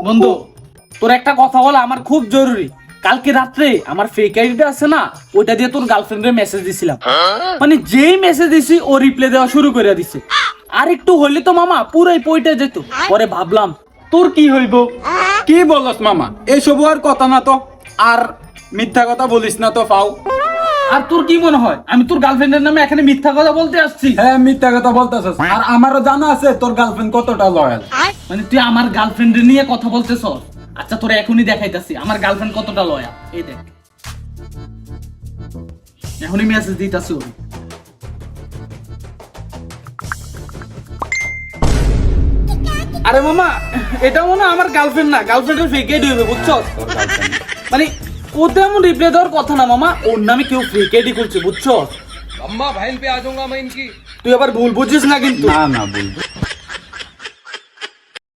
বন্ধু তোর একটা কথা বলা আমার খুব জরুরি। কালকে রাত্রে আমার ফেক আইডিটা আছে না, ওইটা দিয়ে তোর গার্লফ্রেন্ডের মেসেজ দিছিলাম। মানে যেই মেসেজ দিছি ও রিপ্লাই দেওয়া শুরু করে দিছে। আর একটু হইলে তো মামা পুরাই পইটা যেত। পরে ভাবলাম তোর কি হইব। কি বলস মামা, এইসব আর কথা না তো। আর মিথ্যা কথা বলিস না তো ফাও। আর তোর কি মনে হয় আমি তোর গার্লফ্রেন্ডের নামে এখানে মিথ্যা কথা বলতে আসছি? হ্যাঁ, মিথ্যা কথা বলতেছস। আর আমারও জানা আছে তোর গার্লফ্রেন্ড কতটা লয়াল। মানে তুই আমার গার্লফ্রেন্ডের নিয়ে কথা বলতেছ? আচ্ছা তোর এখনই দেখাইতাছি আমার গার্লফ্রেন্ড কতটা লয়াল। এই দেখ, এখনই মেসেজ দিতাছি ওরে। আরে মামা, এটা মনে হয় আমার গার্লফ্রেন্ড না, গার্লফ্রেন্ডের ফেক আইডি হইবে, বুঝছো? মানে ওতে এমন রিপ্লাই দেওয়ার কথা না মামা, ওর নামে কেউ ফেক আইডি করছে, বুঝছো? अम्मा बहन पे आ जाऊंगा मैं इनकी। তুই আবার ভুল বুঝিস না কিন্তু। না না বলবো।